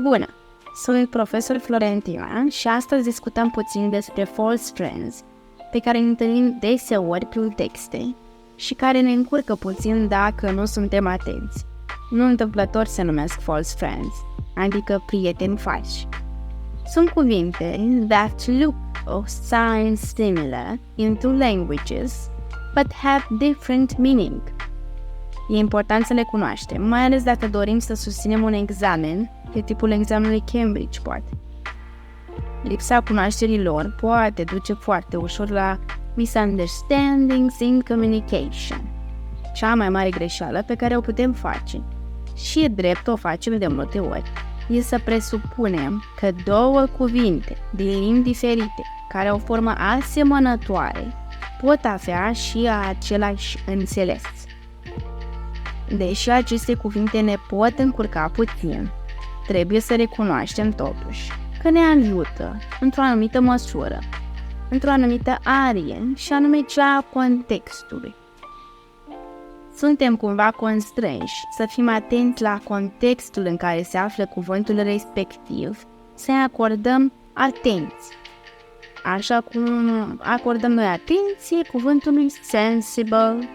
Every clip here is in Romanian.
Bună! Sunt profesor Florentina și astăzi discutăm puțin despre false friends, pe care îi întâlnim deseori prin texte și care ne încurcă puțin dacă nu suntem atenți. Nu întâmplător se numesc false friends, adică prieteni falși. Sunt cuvinte that look or sound similar in two languages, but have different meaning. E important să le cunoaștem, mai ales dacă dorim să susținem un examen, de tipul examenului Cambridge, poate. Lipsa cunoașterii lor poate duce foarte ușor la misunderstandings in communication. Cea mai mare greșeală pe care o putem face, și e drept o facem de multe ori, e să presupunem că două cuvinte din limbi diferite, care au o formă asemănătoare, pot avea și același înțeles. Deși aceste cuvinte ne pot încurca puțin, trebuie să recunoaștem totuși că ne ajută într-o anumită măsură, într-o anumită arie și anume cea a contextului. Suntem cumva constrânși să fim atenți la contextul în care se află cuvântul respectiv, să-i acordăm atenție. Așa cum acordăm noi atenție cuvântului sensible.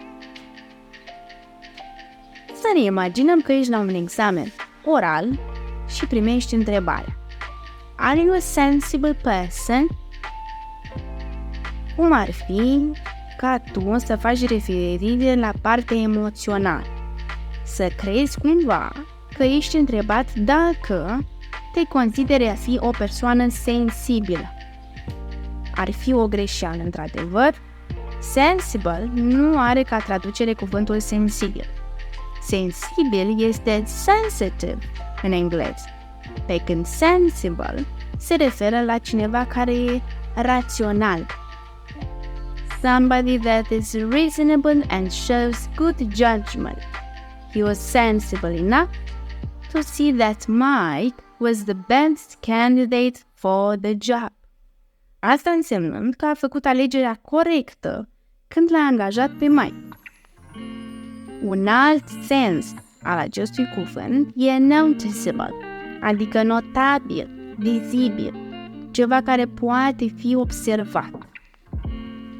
Să ne imaginăm că ești la un examen oral și primești întrebarea: Are you a sensible person? Cum ar fi ca tu să faci referire la partea emoțională, să crezi cumva că ești întrebat dacă te consideri a fi o persoană sensibilă. Ar fi o greșeală, într-adevăr. Sensible nu are ca traducere cuvântul sensibil. Sensibil este sensitive în engleză, pe când sensible se referă la cineva care e rațional. Somebody that is reasonable and shows good judgment. He was sensible enough to see that Mike was the best candidate for the job. Asta însemnând că a făcut alegerea corectă când l-a angajat pe Mike. Un alt sens al acestui cuvânt e noticeable, adică notabil, vizibil, ceva care poate fi observat.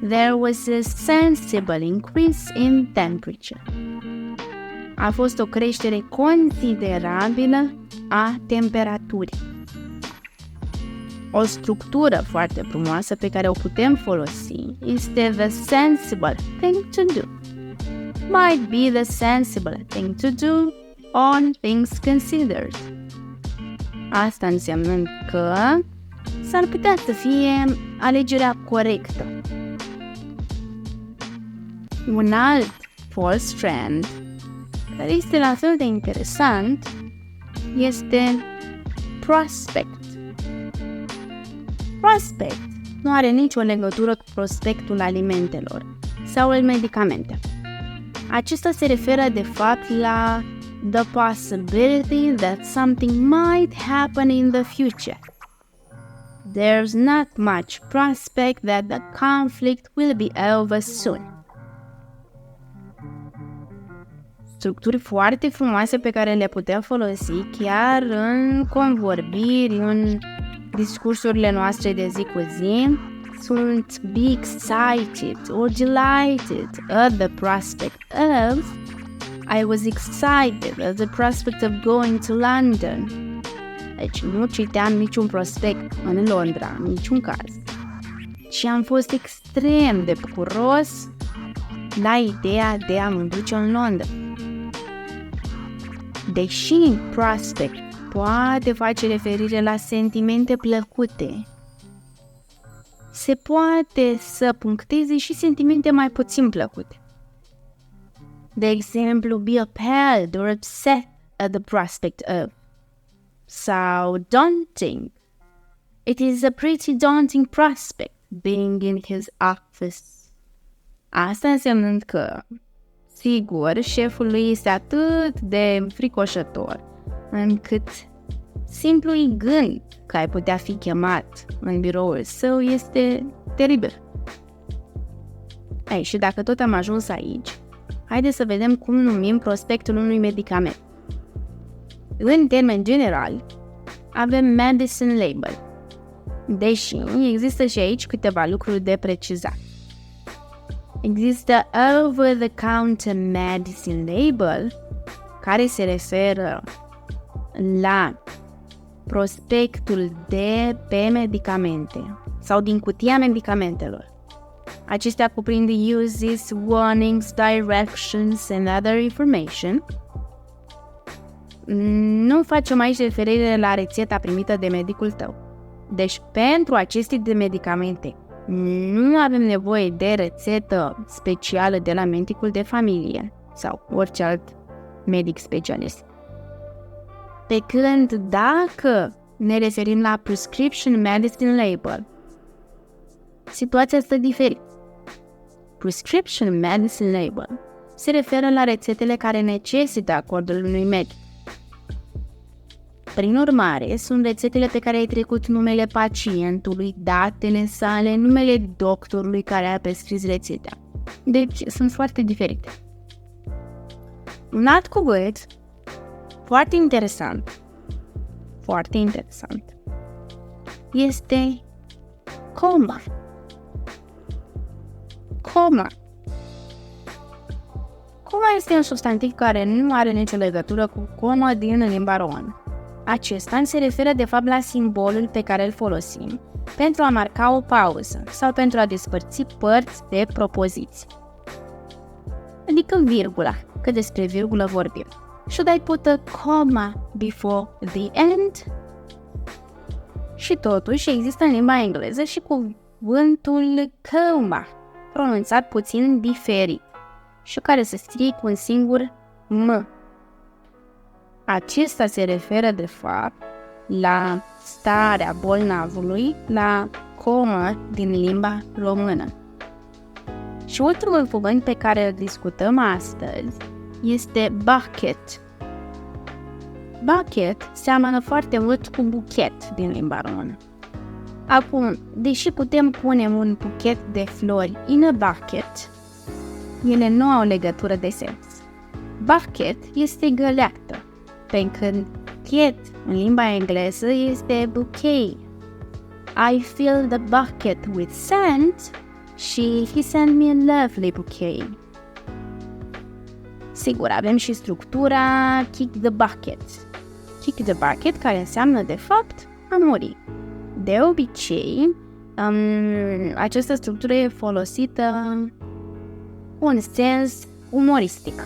There was a sensible increase in temperature. A fost o creștere considerabilă a temperaturii. O structură foarte frumoasă pe care o putem folosi este the sensible thing to do. Might be the sensible thing to do, all things considered. Asta înseamnă că s-ar putea să fie alegerea corectă. Un alt false friend, care este la fel de interesant, este prospect. Prospect nu are nicio legătură cu prospectul alimentelor sau al medicamentelor. Acesta se referă de fapt la the possibility that something might happen in the future. There's not much prospect that the conflict will be over soon. Structuri foarte frumoase pe care le putem folosi chiar în convorbiri, în discursurile noastre de zi cu zi, sunt be excited or delighted at the prospect of. I was excited at the prospect of going to London. Deci nu citeam niciun prospect în Londra, în niciun caz. Și am fost extrem de bucuros la ideea de a mă duce în Londra. Deși prospect poate face referire la sentimente plăcute, se poate să puncteze și sentimente mai puțin plăcute. De exemplu, be appalled or upset at the prospect of, sau daunting. It is a pretty daunting prospect being in his office. Asta însemnând că, sigur, șeful lui este atât de înfricoșător, încât simplul gând că ai putea fi chemat în biroul său este teribil. Și dacă tot am ajuns aici, haideți să vedem cum numim prospectul unui medicament. În termeni generali, avem medicine label. Deși există și aici câteva lucruri de precizat. Există over-the-counter medicine label, care se referă la prospectul de pe medicamente sau din cutia medicamentelor. Acestea cuprind uses, warnings, directions and other information. Nu facem aici referire la rețeta primită de medicul tău. Deci, pentru aceste de medicamente, nu avem nevoie de rețetă specială de la medicul de familie sau orice alt medic specialist. Pe când dacă ne referim la prescription medicine label, situația este diferită. Prescription medicine label se referă la rețetele care necesită acordul unui medic. Prin urmare, sunt rețetele pe care ai trecut numele pacientului, datele sale, numele doctorului care a prescris rețeta. Deci, sunt foarte diferite. Un alt cuvânt foarte interesant este coma. Coma este un substantiv care nu are nicio legătură cu coma din limba română. Acesta se referă de fapt la simbolul pe care îl folosim pentru a marca o pauză sau pentru a despărți părți de propoziții. Adică virgula, că despre virgulă vorbim. Should I put a comma before the end? Și totuși există în limba engleză și cuvântul coma, pronunțat puțin diferit și care se scrie cu un singur M. Acesta se referă de fapt la starea bolnavului, la comă din limba română. Și ultimul cuvânt pe care îl discutăm astăzi este bucket. Bucket seamănă foarte mult cu buchet din limba română. Acum, deși putem pune un buchet de flori in a bucket, ele nu au legătură de sens. Bucket este găleată, pe când buchet în limba engleză este bouquet. I fill the bucket with sand și he sent me a lovely bouquet. Sigur, avem și structura kick the bucket. Kick the bucket, care înseamnă de fapt a muri. De obicei, această structură e folosită cu un sens umoristic.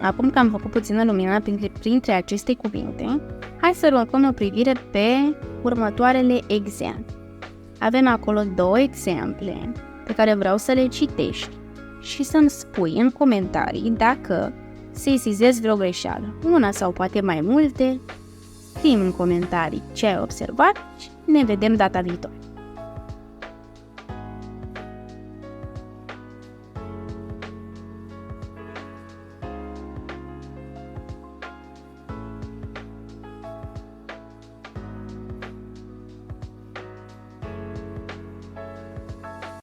Acum că am făcut puțină lumină printre aceste cuvinte, hai să aruncăm o privire pe următoarele exemple. Avem acolo 2 exemple pe care vreau să le citești și să-mi spui în comentarii dacă sesizezi vreo greșeală, una sau poate mai multe. Scrie în comentarii ce ai observat și ne vedem data viitoare.